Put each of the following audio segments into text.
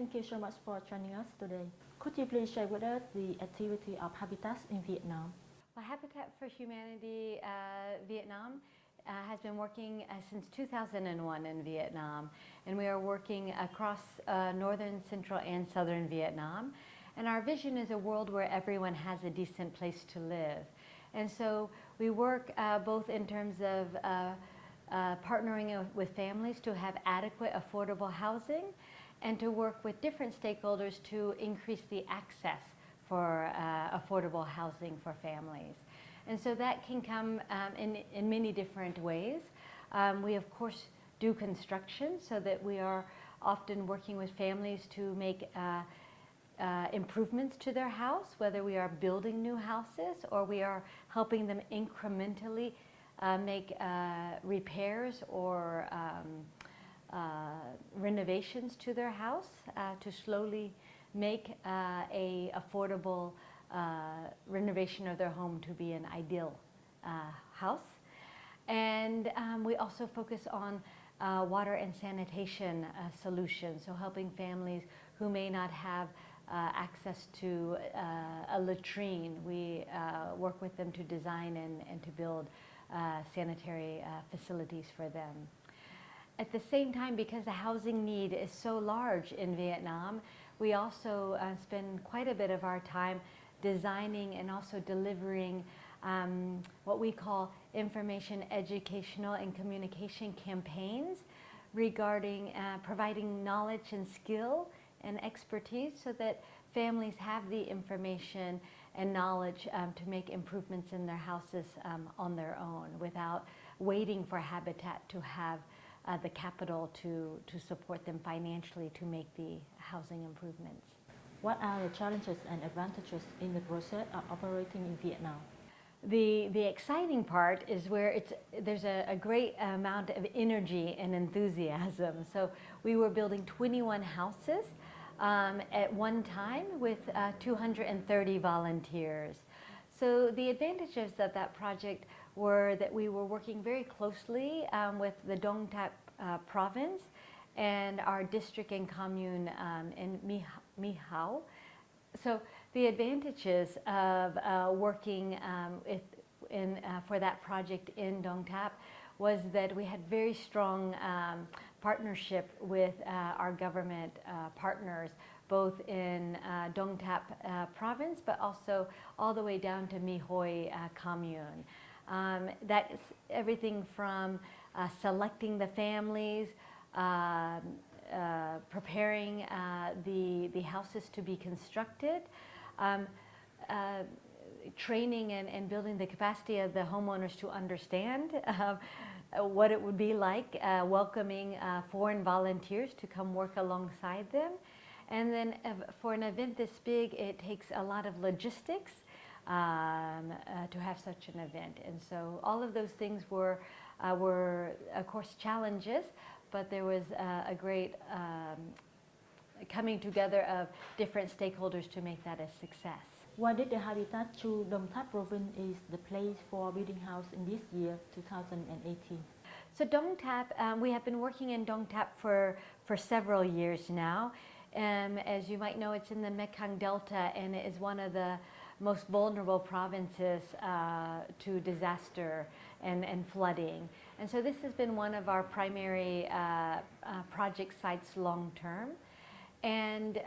thank you so much for joining us today. Could you please share with us the activity of Habitat in Vietnam? Well, Habitat for Humanity Vietnam has been working since 2001 in Vietnam, and we are working across northern, central, and southern Vietnam. And our vision is a world where everyone has a decent place to live. And so we work both in terms of partnering with families to have adequate, affordable housing, and to work with different stakeholders to increase the access for affordable housing for families. And so that can come in many different ways. We of course do construction, so that we are often working with families to make improvements to their house, whether we are building new houses or we are helping them incrementally make repairs or renovations to their house to slowly make a affordable renovation of their home to be an ideal house. And we also focus on water and sanitation solutions, so helping families who may not have access to a latrine. We work with them to design and to build sanitary facilities for them. At the same time, because the housing need is so large in Vietnam, we also spend quite a bit of our time designing and also delivering what we call information, educational, and communication campaigns regarding providing knowledge and skill and expertise, so that families have the information and knowledge to make improvements in their houses on their own, without waiting for Habitat to have the capital to support them financially to make the housing improvements. What are the challenges and advantages in the process of operating in Vietnam? The exciting part is where there's a great amount of energy and enthusiasm. So we were building 21 houses at one time with 230 volunteers. So the advantages of that project were that we were working very closely with the Dong Thap province and our district and commune in My Hau. So the advantages of working for that project in Dong Thap was that we had very strong partnership with our government partners, both in Dong Thap province, but also all the way down to My Hoi commune. That's everything from selecting the families, preparing the houses to be constructed, training and building the capacity of the homeowners to understand what it would be like welcoming foreign volunteers to come work alongside them. And then for an event this big, it takes a lot of logistics to have such an event. And so all of those things were of course challenges, but there was a great coming together of different stakeholders to make that a success. Why did the Habitat to Dong Thap province is the place for building house in this year, 2018? So Dong Thap, we have been working in Dong Thap for several years now. As you might know, it's in the Mekong Delta, and it is one of the most vulnerable provinces to disaster and flooding. And so this has been one of our primary project sites long term. And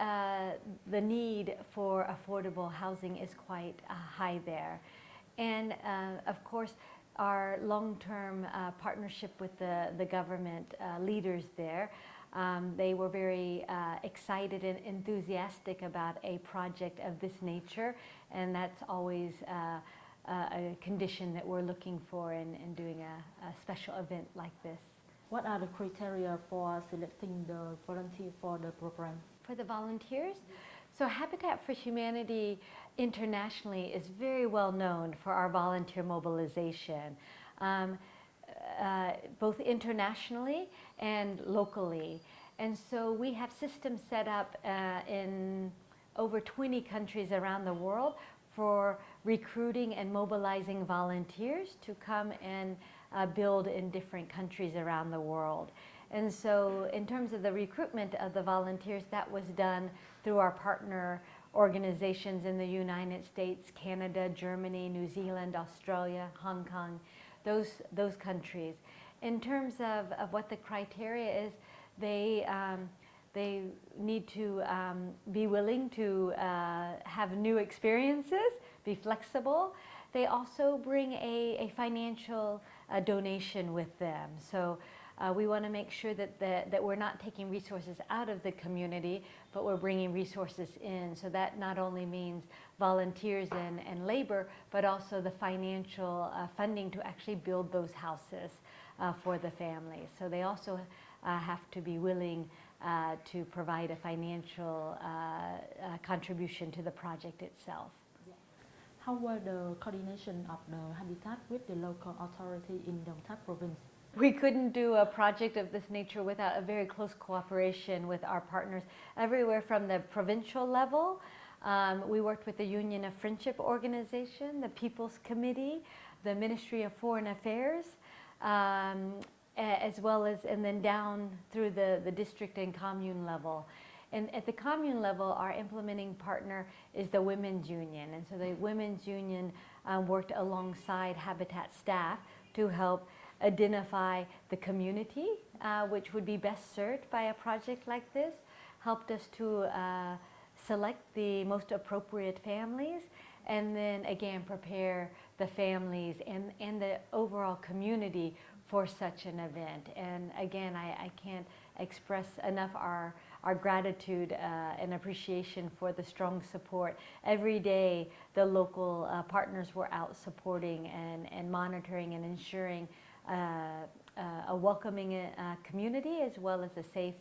the need for affordable housing is quite high there. And of course, our long-term partnership with the government leaders there, they were very excited and enthusiastic about a project of this nature, and that's always a condition that we're looking for in doing a special event like this. What are the criteria for selecting the volunteer for the program? For the volunteers? So Habitat for Humanity internationally is very well known for our volunteer mobilization, both internationally and locally. And so we have systems set up in over 20 countries around the world for recruiting and mobilizing volunteers to come and build in different countries around the world. And so in terms of the recruitment of the volunteers, that was done through our partner organizations in the United States, Canada, Germany, New Zealand, Australia, Hong Kong, those countries. In terms of what the criteria is, they need to be willing to have new experiences, be flexible. They also bring a financial donation with them. So we want to make sure that we're not taking resources out of the community, but we're bringing resources in. So that not only means volunteers and labor, but also the financial funding to actually build those houses for the families. So they also have to be willing to provide a financial contribution to the project itself. How were the coordination of the habitat with the local authority in Đồng Tháp province? We couldn't do a project of this nature without a very close cooperation with our partners everywhere from the provincial level. We worked with the Union of Friendship Organization, the People's Committee, the Ministry of Foreign Affairs, as well as, and then down through the district and commune level. And at the commune level, our implementing partner is the Women's Union. And so the Women's Union worked alongside Habitat staff to help identify the community which would be best served by a project like this, helped us to select the most appropriate families, and then again prepare the families and the overall community for such an event. And again, I can't express enough our gratitude and appreciation for the strong support. Every day the local partners were out supporting and monitoring and ensuring a welcoming community as well as a safe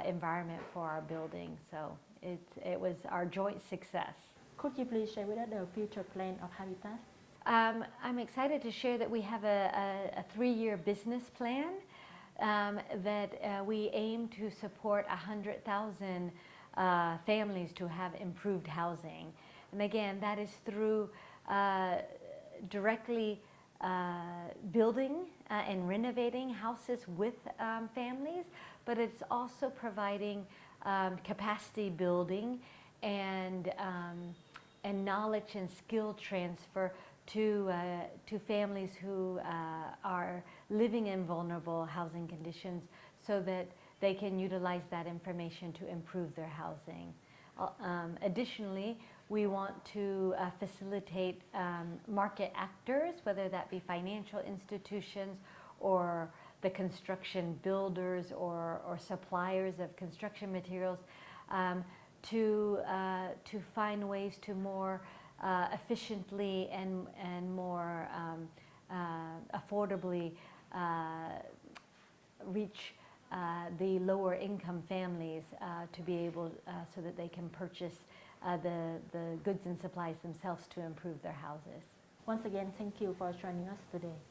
environment for our building. So it was our joint success. Could you please share with us the future plan of Habitat? I'm excited to share that we have a 3-year business plan that we aim to support 100,000 families to have improved housing. And again, that is through directly building and renovating houses with families, but it's also providing capacity building and knowledge and skill transfer to families who are living in vulnerable housing conditions, so that they can utilize that information to improve their housing. Additionally, we want to facilitate market actors, whether that be financial institutions or the construction builders or suppliers of construction materials, to find ways to more efficiently and more affordably reach the lower income families to be able so that they can purchase the goods and supplies themselves to improve their houses. Once again, thank you for joining us today.